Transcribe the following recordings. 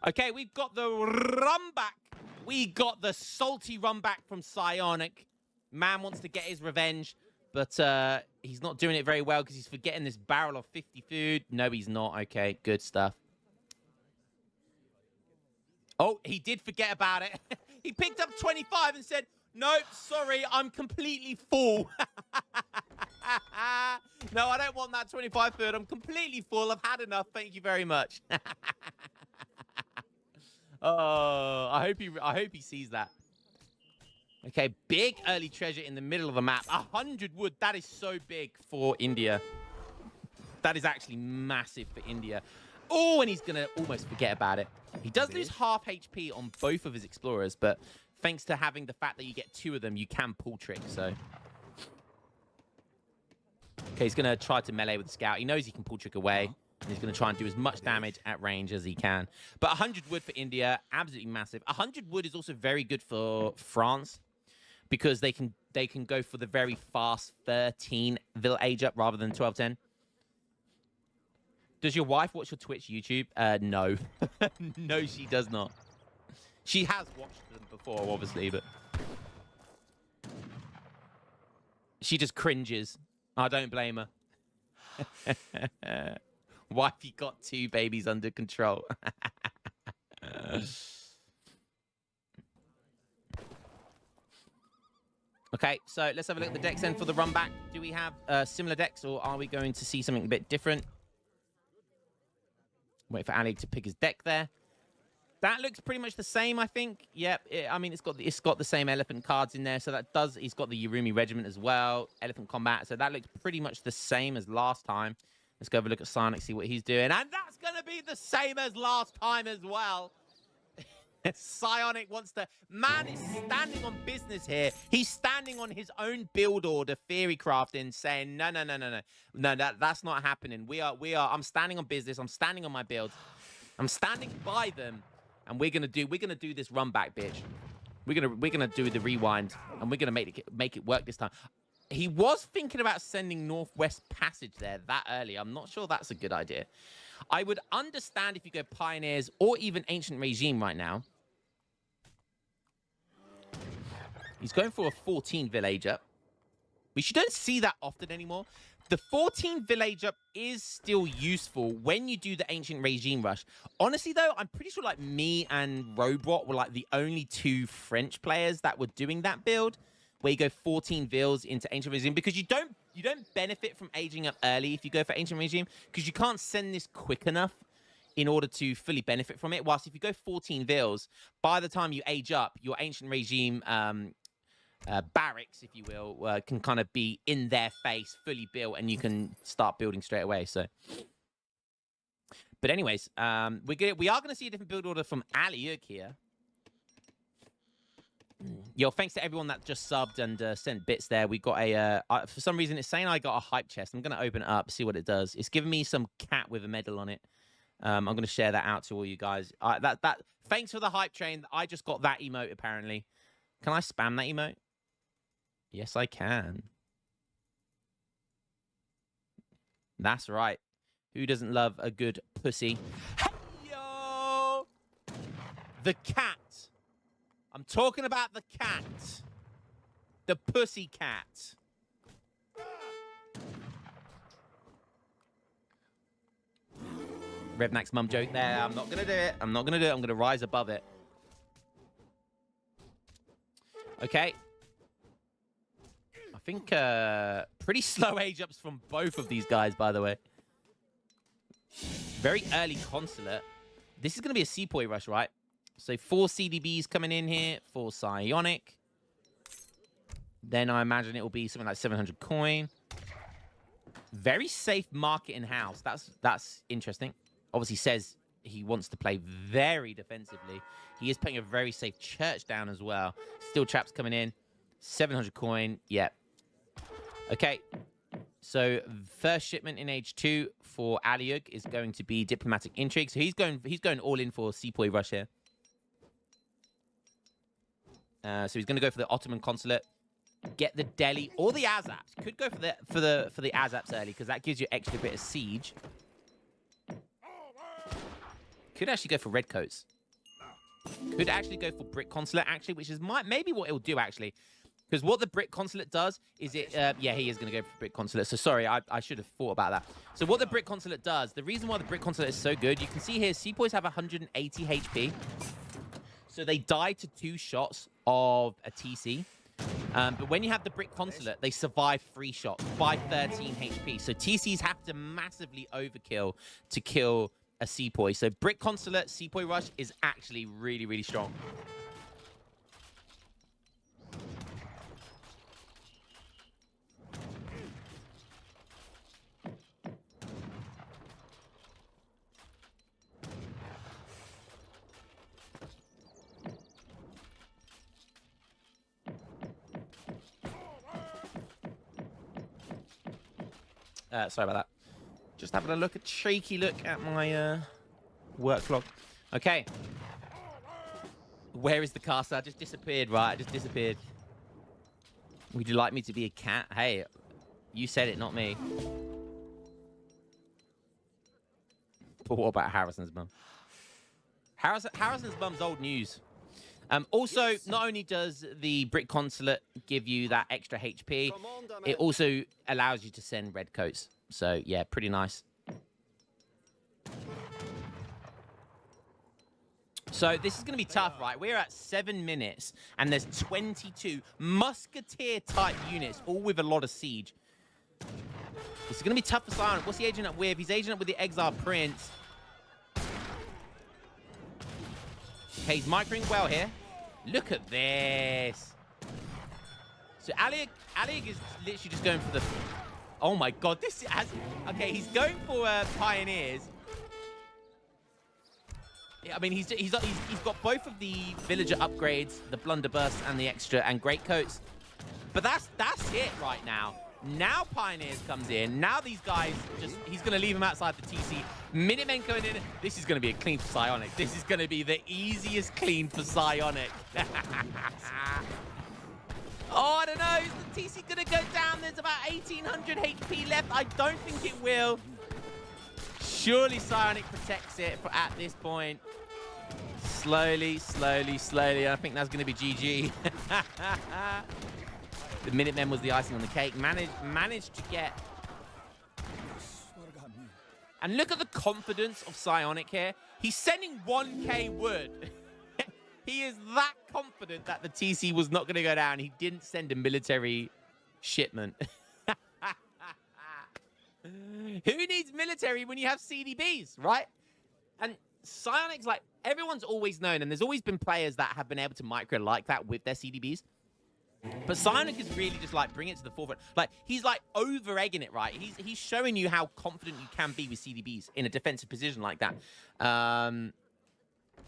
Okay, we've got the run back. We got the salty run back from Psionic. Man wants to get his revenge, but he's not doing it very well because he's forgetting this barrel of 50 food. No, he's not. Okay, good stuff. Oh, he did forget about it. He picked up 25 and said, nope, sorry, I'm completely full. No, I don't want that 25 food. I'm completely full. I've had enough. Thank you very much. Oh, I hope he sees that. Okay, big early treasure in the middle of the map. 100 wood. That is so big for India. That is actually massive for India. Oh, and he's going to almost forget about it. He does lose half HP on both of his explorers, but thanks to having the fact that you get 2 of them, you can pull trick, so... Okay, he's going to try to melee with the scout. He knows he can pull trick away. And he's going to try and do as much damage at range as he can. But 100 wood for India, absolutely massive. 100 wood is also very good for France because they can go for the very fast 13 Vil age up rather than 12-10. Does your wife watch your Twitch, YouTube? No. No, she does not. She has watched them before, obviously, but... She just cringes. I don't blame her. Wifey got 2 babies under control. Okay, so let's have a look at the decks then for the run back. Do we have similar decks, or are we going to see something a bit different? Wait for Ali to pick his deck there. That looks pretty much the same, I think. Yep. I mean, it's got the same elephant cards in there, so that does. He's got the Urumi Regiment as well, elephant combat. So that looks pretty much the same as last time. Let's go have a look at Psionic, see what he's doing, and that's gonna be the same as last time as well. Psionic wants to. Man is standing on business here. He's standing on his own build order, theory crafting, saying no, that's not happening. We are. I'm standing on business. I'm standing on my builds. I'm standing by them. And we're gonna do this run back, bitch. We're gonna do the rewind, and we're gonna make it work this time. He was thinking about sending Northwest Passage there that early. I'm not sure that's a good idea. I would understand if you go Pioneers or even Ancient Regime right now. He's going for a 14 village up, which you don't see that often anymore. The 14 village up is still useful when you do the Ancient Regime rush. Honestly, though, I'm pretty sure like me and Robot were like the only 2 French players that were doing that build, where you go 14 vills into Ancient Regime, because you don't benefit from aging up early if you go for Ancient Regime, because you can't send this quick enough in order to fully benefit from it. Whilst if you go 14 vills, by the time you age up, your Ancient Regime barracks, if you will, can kind of be in their face, fully built, and you can start building straight away. So, but anyways, we are going to see a different build order from Aliuk here. Yo, thanks to everyone that just subbed and sent bits there. We got a for some reason it's saying I got a hype chest. I'm going to open it up, see what it does. It's giving me some cat with a medal on it. I'm going to share that out to all you guys. Thanks for the hype train. I just got that emote apparently. Can I spam that emote? Yes, I can. That's right. Who doesn't love a good pussy? Hey, yo! The cat. I'm talking about the cat. The pussy cat. Revnack's mum joke there. I'm not going to do it. I'm not going to do it. I'm going to rise above it. Okay. I think pretty slow age ups from both of these guys, by the way. Very early consulate. This is going to be a sepoy rush, right? So 4 CDBs coming in here for Psionic. Then I imagine it will be something like 700 coin. Very safe market in house. That's interesting. Obviously says he wants to play very defensively. He is putting a very safe church down as well. Steel traps coming in. 700 coin. Yep. Okay. So first shipment in age 2 for Aliuk is going to be diplomatic intrigue. So he's going all in for sepoy rush here. So he's going to go for the Ottoman consulate, get the Delhi or the Azaps. Could go for the Azaps early because that gives you extra bit of siege. Could actually go for redcoats. Could actually go for Brick Consulate, actually, which is maybe what it'll do, actually. Because what the Brick Consulate does is it... yeah, he is going to go for Brick Consulate. So sorry, I should have thought about that. So what the Brick Consulate does, the reason why the Brick Consulate is so good, you can see here, Sepoys have 180 HP. So they die to 2 shots of a TC. But when you have the Brick Consulate, they survive 3 shots by 13 HP. So TCs have to massively overkill to kill a Sepoy. So Brick Consulate, Sepoy Rush is actually really, really strong. Sorry about that. Just having a cheeky look at my work log. Okay. Where is the caster? I just disappeared, right? I just disappeared. Would you like me to be a cat? Hey, you said it, not me. But what about Harrison's mum? Harrison's mum's old news. Also, not only does the Brick Consulate give you that extra HP, it also allows you to send red coats. So, yeah, pretty nice. So, this is going to be tough, right? We're at 7 minutes, and there's 22 Musketeer-type units, all with a lot of siege. This is going to be tough for Silent. What's he aging up with? He's aging up with the Exile Prince. Okay, he's microing well here. Look at this. So Aliag is literally just going for the... Oh my god, this has... Okay, he's going for Pioneers. I mean, he's got both of the villager upgrades, the blunderburst and the extra and greatcoats. But that's it right now. Now Pioneers comes in. Now these guys he's going to leave him outside the TC. Minutemen going in. This is going to be a clean for Psionic. This is going to be the easiest clean for Psionic. Oh, I don't know. Is the TC going to go down? There's about 1,800 HP left. I don't think it will. Surely Psionic protects it at this point. Slowly, slowly, slowly. I think that's going to be GG. The Minutemen was the icing on the cake. Managed to get... And look at the confidence of Psionic here. He's sending 1k wood. He is that confident that the TC was not going to go down. He didn't send a military shipment. Who needs military when you have CDBs, right? And Psionic's like, everyone's always known, and there's always been players that have been able to micro like that with their CDBs. But Psionic is really just like bring it to the forefront. Like he's like over-egging it, right? He's showing you how confident you can be with CDBs in a defensive position like that.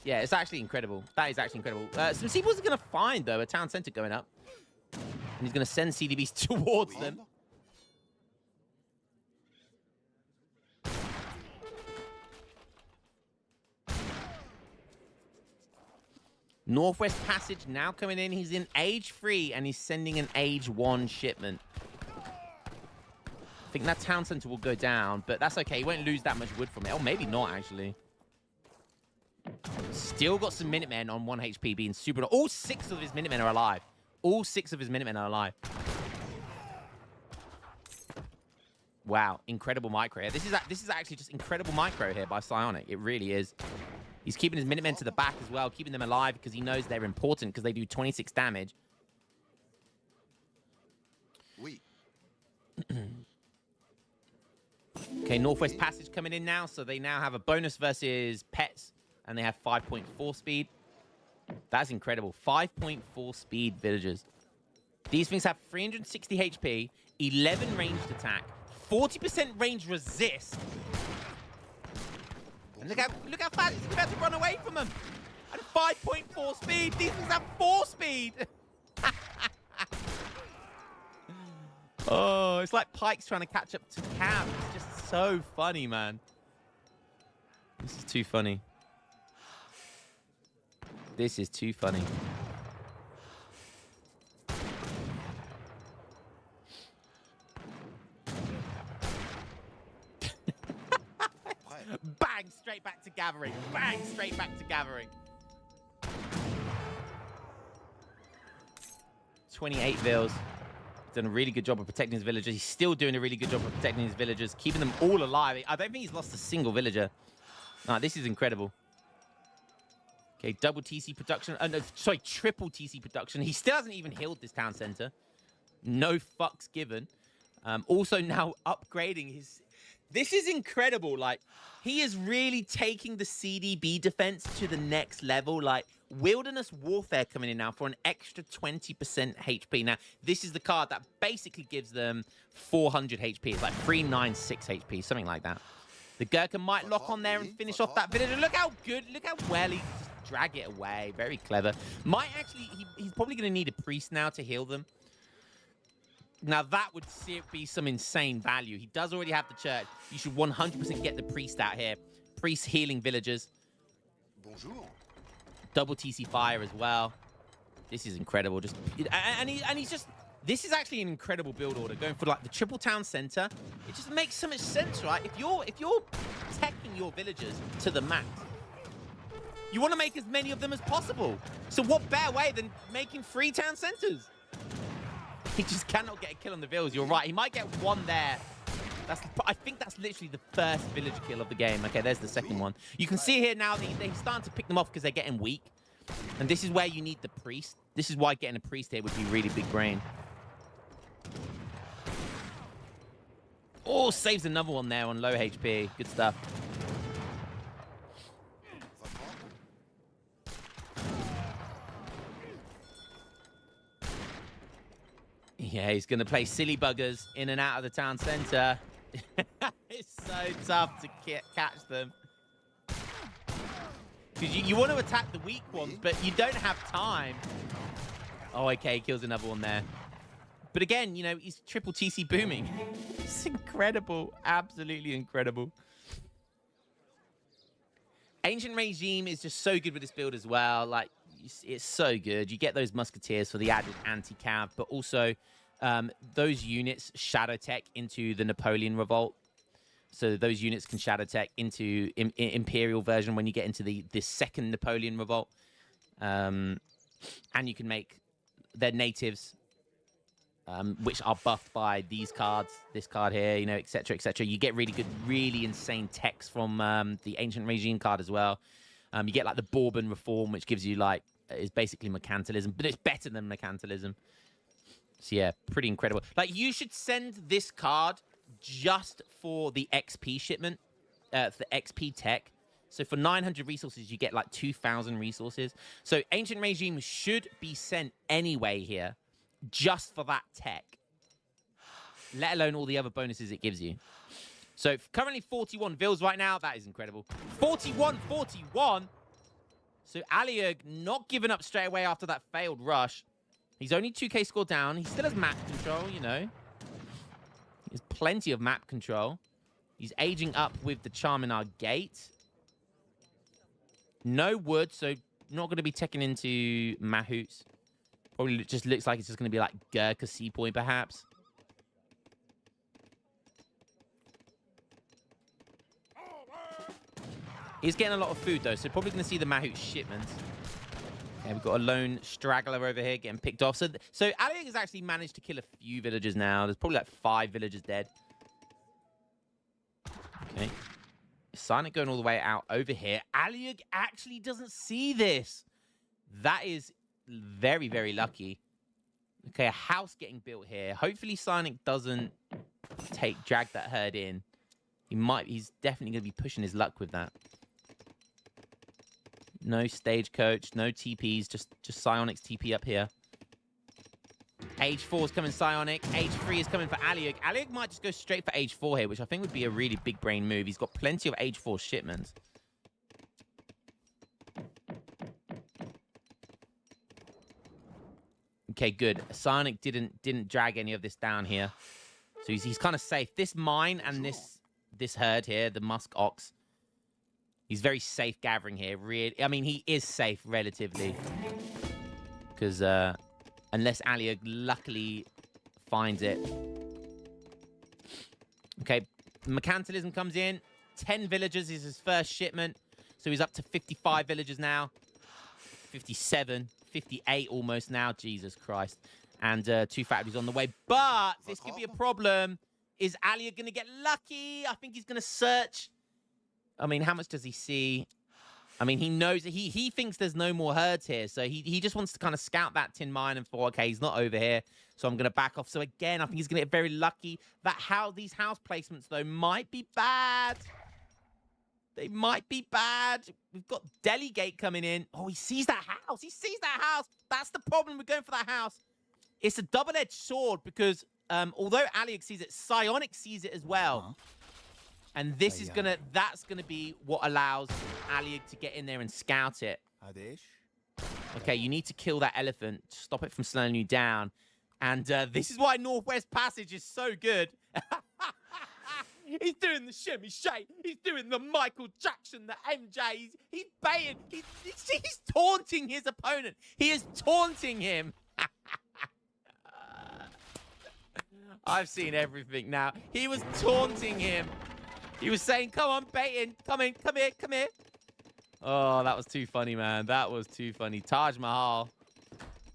Yeah, it's actually incredible. That is actually incredible. Some Seaports are going to find, though, a town center going up. And he's going to send CDBs towards them. Northwest Passage now coming in. He's in Age 3, and he's sending an Age 1 shipment. I think that town center will go down, but that's okay. He won't lose that much wood from it. Oh, maybe not, actually. Still got some Minutemen on 1 HP being super... All 6 of his Minutemen are alive. All 6 of his Minutemen are alive. Wow, incredible micro here. This is actually just incredible micro here by Psionic. It really is. He's keeping his Minutemen to the back as well, keeping them alive because he knows they're important because they do 26 damage. Okay, Northwest Passage coming in now, so they now have a bonus versus pets, and they have 5.4 speed. That's incredible. 5.4 speed villagers. These things have 360 HP, 11 ranged attack, 40% range resist. And look how fast he's about to run away from them. At 5.4 speed, these things have 4 speed. Oh, it's like Pike's trying to catch up to Cam. It's just so funny, man. This is too funny. This is too funny. Bang, straight back to gathering. Bang, straight back to gathering. 28 vills. He's done a really good job of protecting his villagers. He's still doing a really good job of protecting his villagers, keeping them all alive. I don't think he's lost a single villager. This is incredible. Okay, double TC production. No, sorry, triple TC production. He still hasn't even healed this town center. No fucks given. Also now upgrading his... This is incredible. Like, he is really taking the CDB defense to the next level. Like, Wilderness Warfare coming in now for an extra 20% HP. Now, this is the card that basically gives them 400 HP. It's like 396 HP, something like that. The Gurkha might lock on there and finish off that villager. Look how good, look how well he just drag it away. Very clever. Might actually, he's probably going to need a priest now to heal them. Now, that would be some insane value. He does already have the church. You should 100% get the priest out here. Priest healing villagers. Bonjour. Double TC fire as well. This is incredible. Just and he's just... This is actually an incredible build order. Going for like the triple town center. It just makes so much sense, right? If you're protecting your villagers to the max, you want to make as many of them as possible. So what better way than making 3 town centers? He just cannot get a kill on the vills. You're right. He might get one there. I think that's literally the first villager kill of the game. Okay, there's the second one. You can see here now that they're starting to pick them off because they're getting weak. And this is where you need the priest. This is why getting a priest here would be really big brain. Oh, saves another one there on low HP. Good stuff. Yeah, he's going to play silly buggers in and out of the town center. It's so tough to catch them. Because you want to attack the weak ones, but you don't have time. Oh, okay, he kills another one there. But again, you know, he's triple TC booming. It's incredible. Absolutely incredible. Ancient Regime is just so good with this build as well. Like, it's so good. You get those musketeers for the added anti-cav, but also those units shadow tech into the Napoleon Revolt. So those units can shadow tech into Imperial version when you get into the second Napoleon Revolt. And you can make their natives, which are buffed by these cards, this card here, you know, etc., etc. You get really good, really insane techs from the Ancient Regime card as well. You get like the Bourbon Reform, which gives you like, is basically mercantilism, but it's better than mercantilism. So yeah, pretty incredible. Like, you should send this card just for the XP shipment, for the XP tech. So for 900 resources, you get like 2,000 resources. So Ancient Regime should be sent anyway here, just for that tech, let alone all the other bonuses it gives you. So currently 41 vills right now. That is incredible. 41. So Aliag not giving up straight away after that failed rush. He's only 2k score down. He still has map control, you know. There's plenty of map control. He's aging up with the Charminar Gate. No wood, so not going to be taken into Mahouts. Probably just looks like it's just going to be like Gurkha Sea Point, perhaps. He's getting a lot of food, though, so probably going to see the Mahout shipments. Yeah, we've got a lone straggler over here getting picked off. So Aliag has actually managed to kill a few villagers now. There's probably like 5 villagers dead. Okay. Sonic going all the way out over here. Aliag actually doesn't see this. That is very, very lucky. Okay, a house getting built here. Hopefully Sonic doesn't drag that herd in. He's definitely going to be pushing his luck with that. No stagecoach, no TPs, just Psionic's TP up here. Age 4 is coming Psionic. Age 3 is coming for Aliag. Aliag might just go straight for Age 4 here, which I think would be a really big brain move. He's got plenty of Age 4 shipments. Okay, good. Psionic didn't drag any of this down here. So he's kind of safe. This mine and this herd here, the Musk Ox, he's very safe gathering here. Really, I mean, he is safe relatively. Because unless Aliag luckily finds it. Okay, Mercantilism comes in. 10 villagers is his first shipment. So he's up to 55 villagers now. 57, 58 almost now. Jesus Christ. And 2 factories on the way. But this could be a problem. Is Alia going to get lucky? I think he's going to search. I mean, how much does he see? I mean, he knows that he thinks there's no more herds here. So he just wants to kind of scout that tin mine and thought, okay, he's not over here. So I'm going to back off. So again, I think he's going to get very lucky. These house placements, though, might be bad. They might be bad. We've got Delegate coming in. Oh, he sees that house. He sees that house. That's the problem. We're going for that house. It's a double-edged sword because although Aliag sees it, Psionic sees it as well. And this is that's gonna be what allows Aliag to get in there and scout it. Okay, you need to kill that elephant, stop it from slowing you down. And this is why Northwest Passage is so good. He's doing the shimmy shake. He's doing the Michael Jackson, the MJ. He's baiting. He's taunting his opponent. He is taunting him. I've seen everything now. He was taunting him. He was saying, come on, baiting. Come in, come here, come here. Oh, that was too funny, man. That was too funny. Taj Mahal.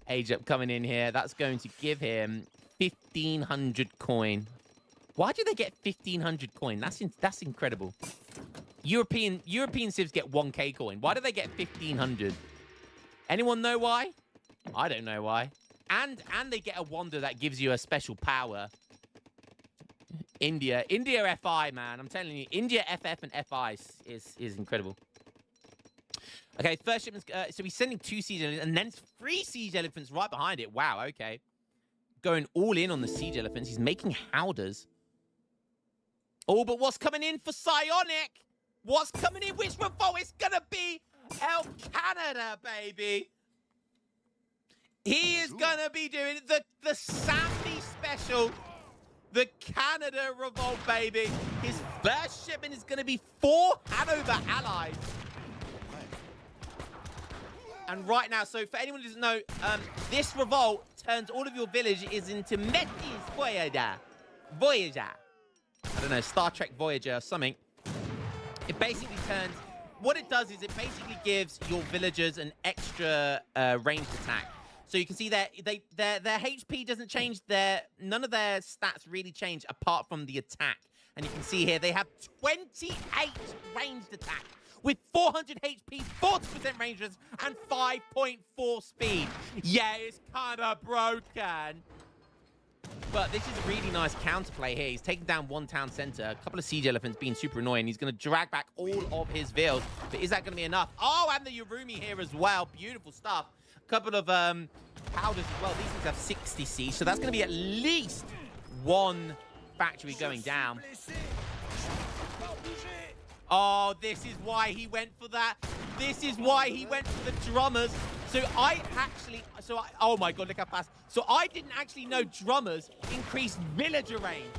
Age up coming in here. That's going to give him 1,500 coin. Why do they get 1,500 coin? That's incredible. European civs get 1K coin. Why do they get 1,500? Anyone know why? I don't know why. And they get a wonder that gives you a special power. India FI, man. I'm telling you, India FF and FI is incredible. Okay, first shipment. So he's sending 2 siege elephants and then 3 siege elephants right behind it. Wow, okay. Going all in on the siege elephants. He's making howders. Oh, but what's coming in for Psionic? What's coming in? Which revolt? It's gonna be El Canada, baby. He is gonna be doing the Sandy special. The Canada revolt, baby. His first shipment is going to be 4 Hanover allies. And right now, so for anyone who doesn't know, this revolt turns all of your villages into Metis Voyager. I don't know, Star Trek Voyager or something. It basically turns... What it does is it basically gives your villagers an extra ranged attack. So you can see that their HP doesn't change. None of their stats really change apart from the attack. And you can see here they have 28 ranged attack with 400 HP, 40% range resistance, and 5.4 speed. Yeah, it's kind of broken. But this is a really nice counterplay here. He's taking down 1 town center, a couple of siege elephants being super annoying. He's going to drag back all of his vills. But is that going to be enough? Oh, and the Urumi here as well. Beautiful stuff. Couple of powders as well. These things have 60 siege, so that's going to be at least 1 factory going down. Oh, this is why he went for that. This is why he went for the drummers. So oh my God, look how fast. So I didn't actually know drummers increased villager range.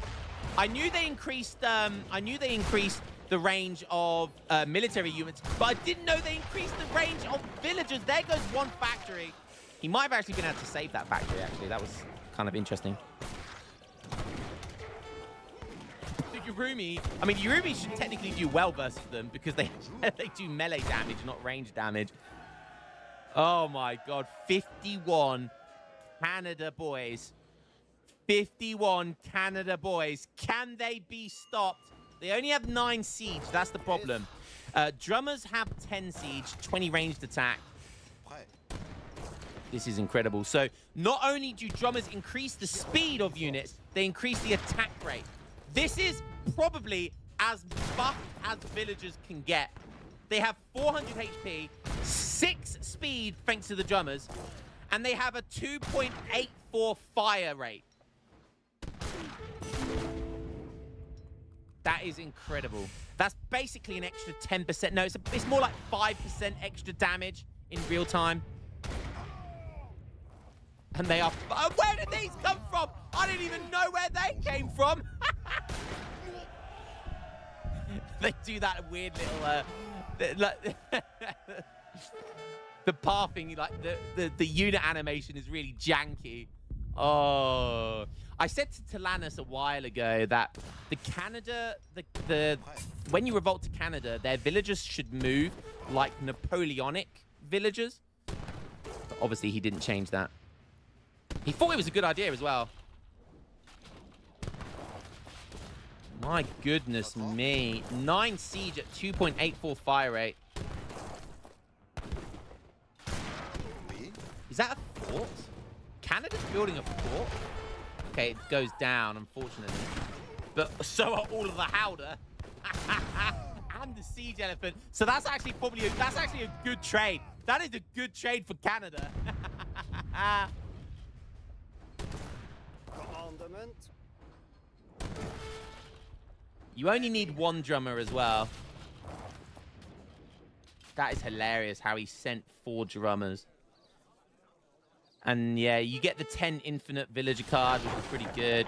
I knew they increased the range of military units, but I didn't know they increased the range of villagers. There goes 1 factory. He might have actually been able to save that factory, actually. That was kind of interesting. The Urumi, I mean, Urumi should technically do well versus them because they do melee damage, not range damage. Oh my God, 51 Canada boys. 51 Canada boys. Can they be stopped? They only have 9 siege. That's the problem. Drummers have 10 siege, 20 ranged attack. This is incredible. So not only do drummers increase the speed of units, they increase the attack rate. This is probably as buffed as villagers can get. They have 400 HP, 6 speed thanks to the drummers, and they have a 2.84 fire rate. That is incredible. That's basically an extra 10%. No, it's more like 5% extra damage in real time. And they are... where did these come from? I didn't even know where they came from. They do that weird little... the pathing, like the unit animation is really janky. Oh... I said to Talanis a while ago that when you revolt to Canada, their villagers should move like Napoleonic villagers. But obviously, he didn't change that. He thought it was a good idea as well. My goodness me. 9 siege at 2.84 fire rate. Is that a fort? Canada's building a fort? Okay, it goes down, unfortunately. But so are all of the Howder. And the siege elephant. So that's actually a good trade. That is a good trade for Canada. Commandment. You only need 1 drummer as well. That is hilarious how he sent 4 drummers. And yeah, you get the 10 infinite villager card, which is pretty good.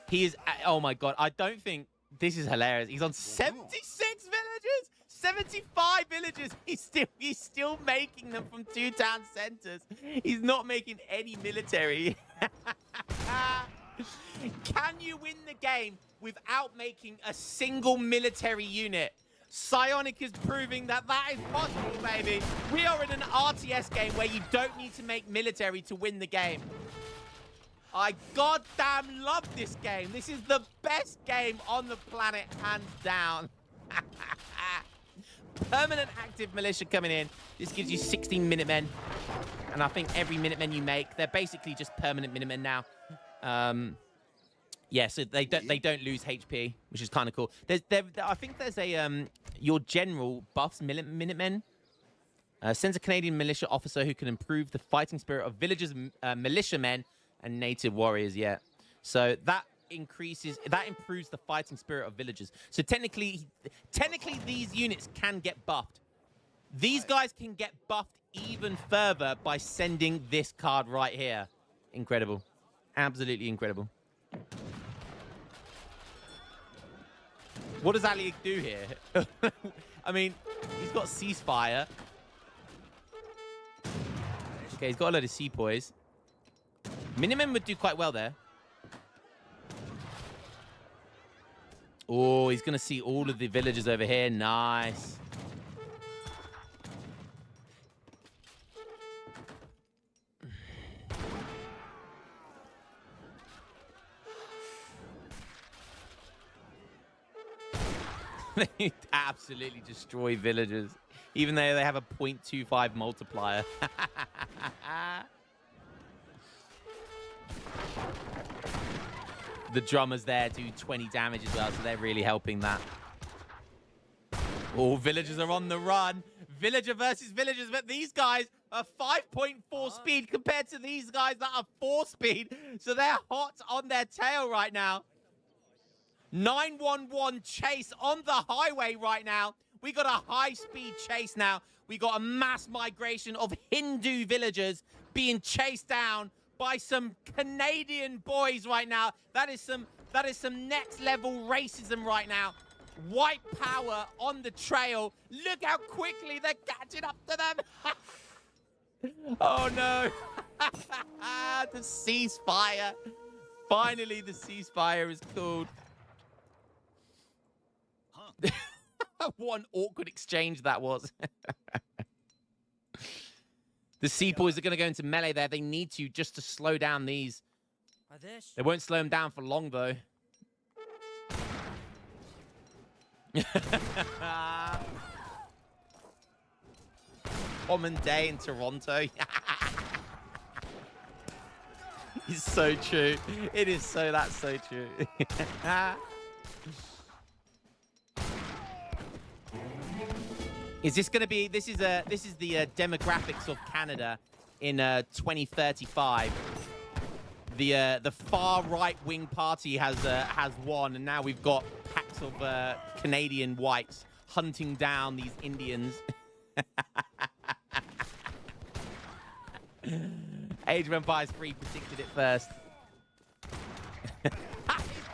He is, oh my God, I don't think, this is hilarious. He's on 76 villagers, 75 villagers. He's still making them from 2 town centers. He's not making any military. Can you win the game without making a single military unit? Psionic is proving that that is possible, baby. We are in an RTS game where you don't need to make military to win the game. I goddamn love this game. This is the best game on the planet, hands down. Permanent active militia coming in. This gives you 16 Minutemen. And I think every Minutemen you make, they're basically just permanent Minutemen now. Yeah, so they don't lose HP, which is kind of cool. I think there's a your general buffs Minutemen. Sends a Canadian militia officer who can improve the fighting spirit of villagers, militiamen, and native warriors. Yeah, so that improves the fighting spirit of villagers. So technically these units can get buffed. These guys can get buffed even further by sending this card right here. Incredible, absolutely incredible. What does Ali do here? I mean, he's got ceasefire. Okay, he's got a load of sepoys. Minutemen would do quite well there. Oh, he's going to see all of the villagers over here. Nice. They absolutely destroy villagers, even though they have a 0.25 multiplier. The drummers there do 20 damage as well, so they're really helping that. Oh, villagers are on the run. Villager versus villagers, but these guys are 5.4 speed compared to these guys that are 4 speed. So they're hot on their tail right now. 911 chase on the highway right now. We got a high-speed chase now. We got a mass migration of Hindu villagers being chased down by some Canadian boys right now. That is some next-level racism right now. White power on the trail. Look how quickly they're catching up to them. Oh, no. The ceasefire. Finally, the ceasefire is called. What an awkward exchange that was. The sepoys are going to go into melee there. They need to just to slow down these. They won't slow them down for long, though. Common day in Toronto. It's so true. It is so, that's so true. Is this going to be? This is the demographics of Canada in 2035. The far right wing party has won, and now we've got packs of Canadian whites hunting down these Indians. Age of Empires 3 predicted it first. He's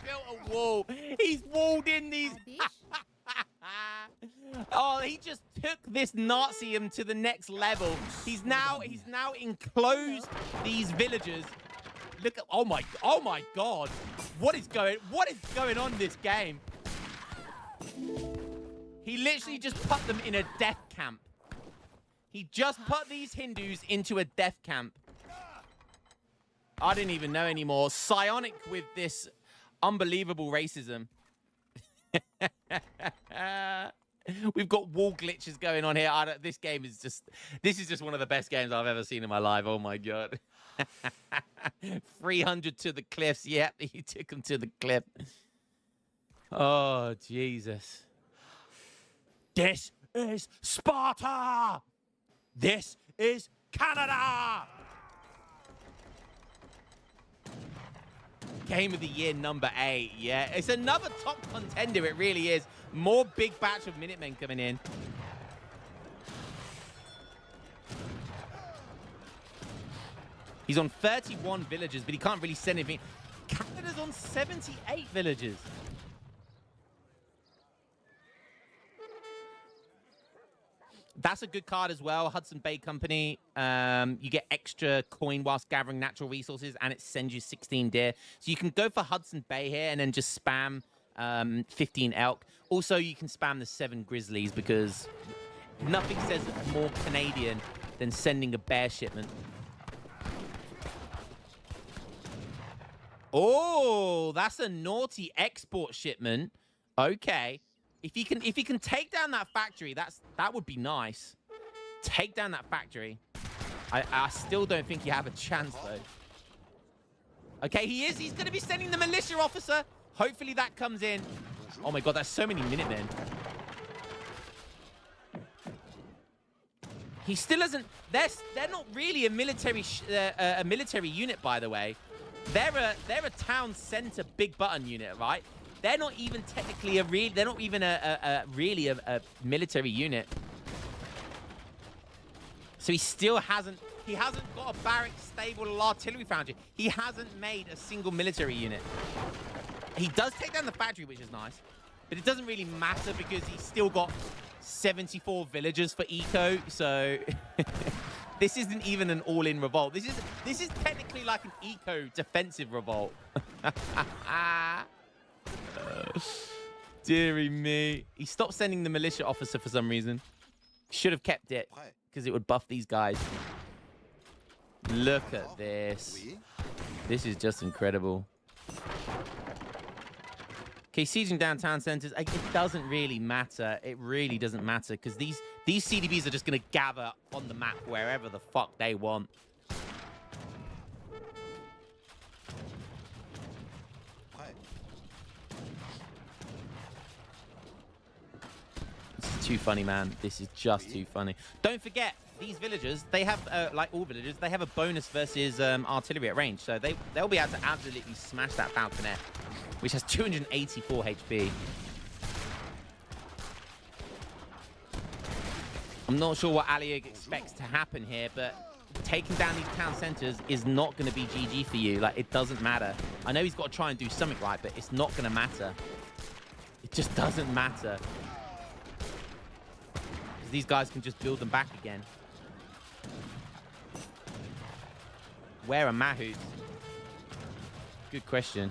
built a wall. He's walled in these. Oh, he just took this Nazium to the next level. He's now enclosed these villagers. Look at oh my God. What is going on in this game? He literally just put them in a death camp. He just put these Hindus into a death camp. I didn't even know anymore. Psionic with this unbelievable racism. We've got wall glitches going on here. This game is this is just one of the best games I've ever seen in my life. Oh my God. 300 to the cliffs. Yep, he took him to the cliff. Oh, Jesus. This is Sparta. This is Canada. Game of the year number 8. Yeah, it's another top contender. It really is. More big batch of Minutemen coming in. He's on 31 villagers, but he can't really send anything. Canada's on 78 villagers. That's a good card as well. Hudson Bay Company. You get extra coin whilst gathering natural resources, and it sends you 16 deer. So you can go for Hudson Bay here and then just spam 15 elk. Also, you can spam the 7 grizzlies because nothing says more Canadian than sending a bear shipment. Oh, that's a naughty export shipment. Okay. If he can take down that factory, that would be nice. Take down that factory. I still don't think you have a chance though. Okay, he is. He's going to be sending the militia officer. Hopefully that comes in. Oh my God, that's so many Minutemen. He still hasn't. They're not really a military unit, by the way. They're a town center big button unit, right? They're not even technically they're not even really a military unit. So he still hasn't got a barracks, stable, or artillery foundry. He hasn't made a single military unit. He does take down the factory, which is nice, but it doesn't really matter because he's still got 74 villagers for eco. So this isn't even an all-in revolt. This is technically like an eco defensive revolt. Deary me. He stopped sending the militia officer for some reason. Should have kept it because it would buff these guys. Look at this. This is just incredible. Okay, sieging downtown centers. It doesn't really matter. It really doesn't matter because these CDBs are just going to gather on the map wherever the fuck they want. This is too funny, man. This is just too funny. Don't forget, these villagers, they have, like all villagers, they have a bonus versus artillery at range. So they'll be able to absolutely smash that falconet, which has 284 HP. I'm not sure what Aliag expects to happen here, but taking down these town centers is not going to be GG for you. Like, it doesn't matter. I know he's got to try and do something right, but it's not going to matter. It just doesn't matter. Because these guys can just build them back again. Where are Mahouts? Good question.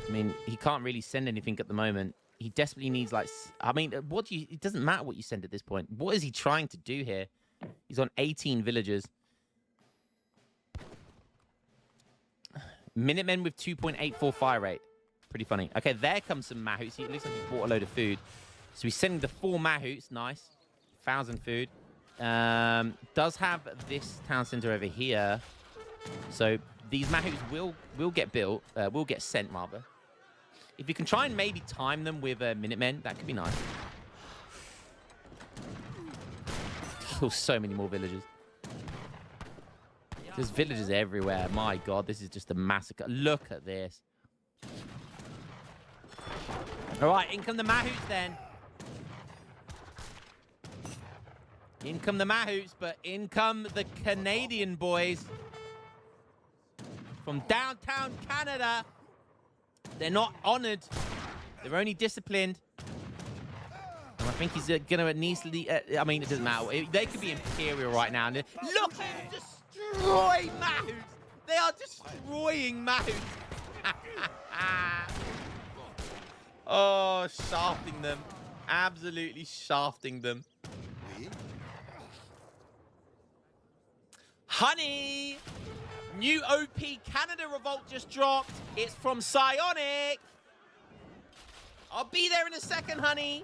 I mean, he can't really send anything at the moment. He desperately needs, like... I mean, it doesn't matter what you send at this point. What is he trying to do here? He's on 18 villagers. Minutemen with 2.84 fire rate. Pretty funny. Okay, there comes some Mahouts. It looks like he's bought a load of food. So he's sending the 4 Mahouts. Nice. 1,000 food. Does have this town center over here. So these Mahouts will get built. Will get sent, rather. If you can try and maybe time them with Minutemen, that could be nice. Kill so many more villagers. There's villagers everywhere. My God, this is just a massacre. Look at this. All right, in come the Mahouts then. In come the Mahouts, but in come the Canadian boys. From downtown Canada. They're not honored. They're only disciplined. And I think he's going to initially... I mean, it doesn't matter. They could be Imperial right now. Look at them destroy Mahouts. They are destroying Mahouts. Oh, shafting them. Absolutely shafting them. Honey! New OP Canada Revolt just dropped. It's from Psionic. I'll be there in a second, honey.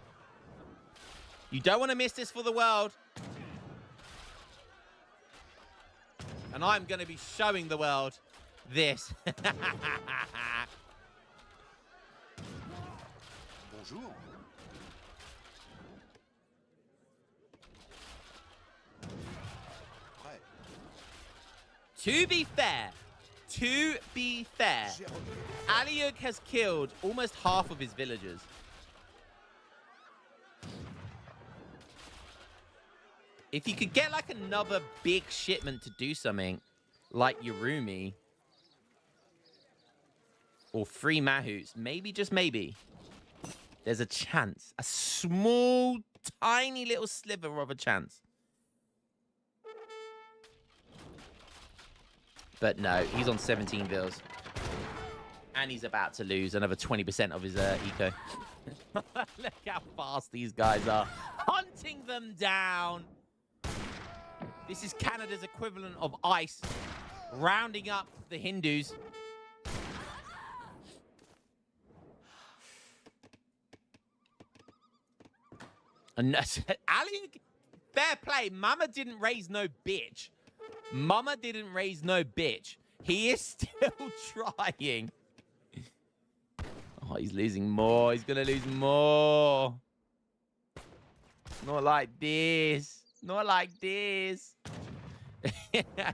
You don't want to miss this for the world. And I'm going to be showing the world this. Bonjour. To be fair, Juliank has killed almost half of his villagers. If you could get like another big shipment to do something, like Yurumi, or 3 Mahouts, maybe, just maybe, there's a chance. A small, tiny little sliver of a chance. But no, he's on 17 bills. And he's about to lose another 20% of his eco. Look how fast these guys are. Hunting them down. This is Canada's equivalent of ICE. Rounding up the Hindus. And Ali, fair play. Mama didn't raise no bitch. Mama didn't raise no bitch. He is still trying. Oh, he's losing more. He's going to lose more. Not like this. Not like this.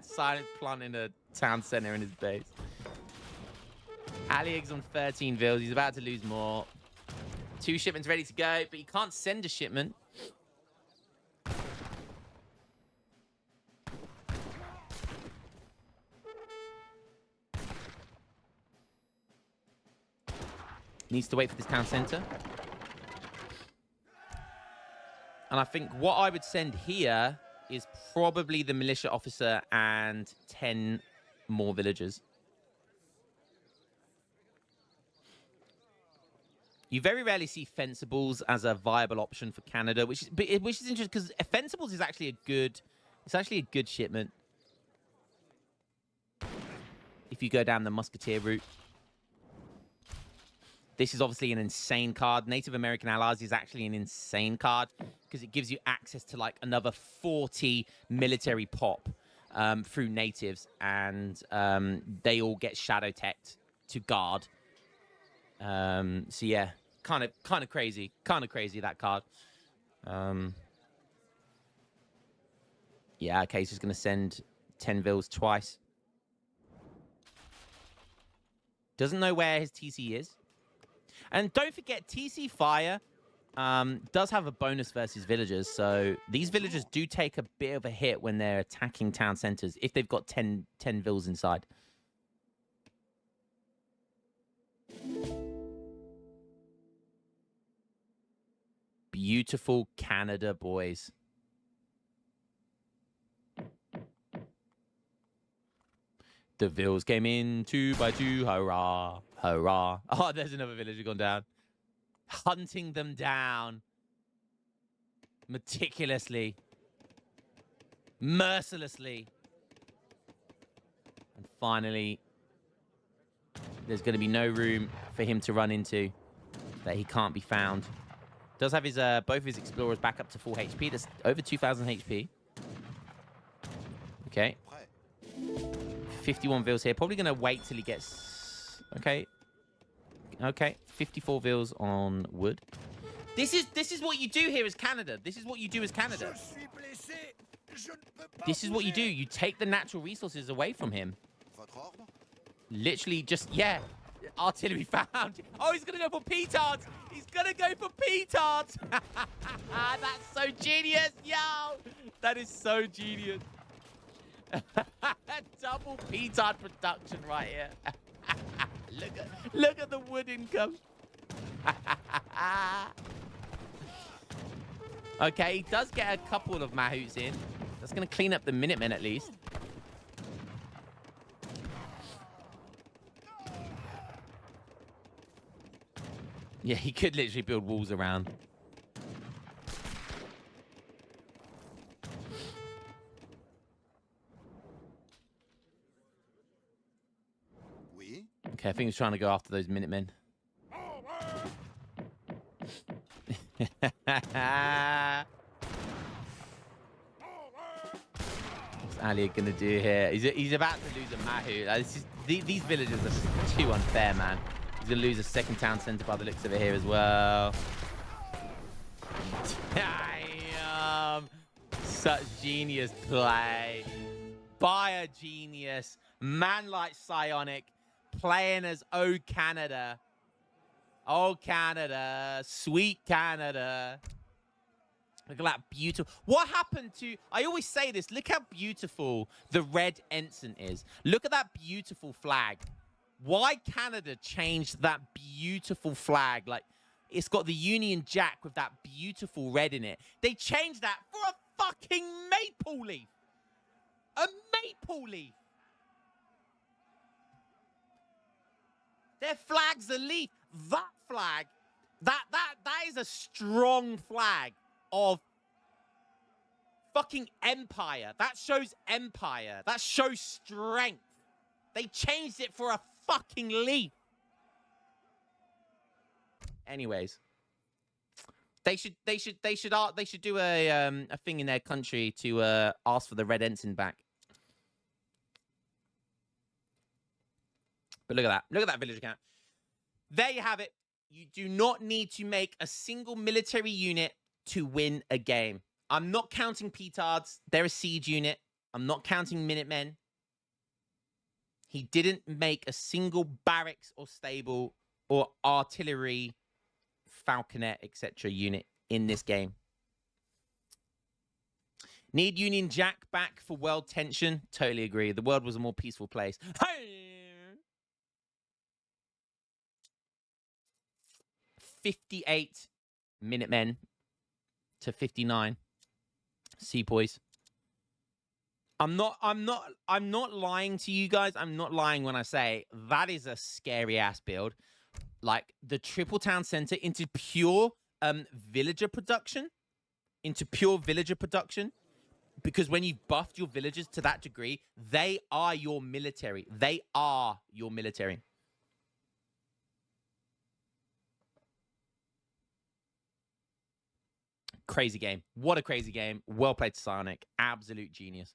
Silent planting a town center in his base. Alieg's on 13 vills. He's about to lose more. 2 shipments ready to go, but he can't send a shipment. Needs to wait for this town center. And I think what I would send here is probably the militia officer and 10 more villagers. You very rarely see fencibles as a viable option for Canada, which is interesting because fencibles is actually it's actually a good shipment. If you go down the musketeer route. This is obviously an insane card. Native American Allies is actually an insane card because it gives you access to like another 40 military pop through natives, and they all get shadow teched to guard. So yeah, kind of crazy that card. Yeah, okay, so he's gonna send 10 vills twice. Doesn't know where his TC is. And don't forget, TC Fire does have a bonus versus villagers. So these villagers do take a bit of a hit when they're attacking town centers if they've got 10 vills inside. Beautiful Canada, boys. The vills came in 2 by 2. Hurrah. Hurrah. Oh, there's another villager gone down. Hunting them down. Meticulously. Mercilessly. And finally, there's going to be no room for him to run into that he can't be found. Does have his both of his explorers back up to full HP. That's over 2,000 HP. Okay. 51 vills here. Probably going to wait till he gets... Okay. Okay. 54 vills on wood. This is what you do here as Canada. This is what you do as Canada. This is what you do. You take the natural resources away from him. Literally just... Yeah. Artillery found. Oh, he's going to go for petards. He's going to go for petards. That's so genius. Yo. That is so genius. Double petard production right here. look at the wood income. Okay, he does get a couple of Mahouts in. That's going to clean up the Minutemen at least. Yeah, he could literally build walls around. Okay, I think he's trying to go after those Minutemen. What's Ali gonna do here? He's about to lose a Mahu. These villagers are just too unfair, man. He's gonna lose a second town center by the looks of it here as well. Damn! Such genius play by a genius man like Psionic, playing as Oh Canada. Oh Canada, sweet Canada. Look at that beautiful. What happened to... I always say this. Look how beautiful the red ensign is. Look at that beautiful flag. Why Canada changed that beautiful flag? Like, it's got the Union Jack with that beautiful red in it. They changed that for a fucking maple leaf. A maple leaf. Their flag's a leaf. That flag, that is a strong flag of fucking empire. That shows empire. That shows strength. They changed it for a fucking leaf. Anyways, they should do a thing in their country to ask for the red ensign back. But look at that. Look at that village account. There you have it. You do not need to make a single military unit to win a game. I'm not counting petards. They're a siege unit. I'm not counting Minutemen. He didn't make a single barracks or stable or artillery, falconet, etc. unit in this game. Need Union Jack back for world tension? Totally agree. The world was a more peaceful place. Hey! 58 Minutemen to 59 Sepoys. I'm not lying to you guys. I'm not lying when I say that is a scary ass build. Like the triple town center into pure villager production. Because when you've buffed your villagers to that degree, they are your military. They are your military. Crazy game. What a crazy game. Well played, Psionic. Absolute genius.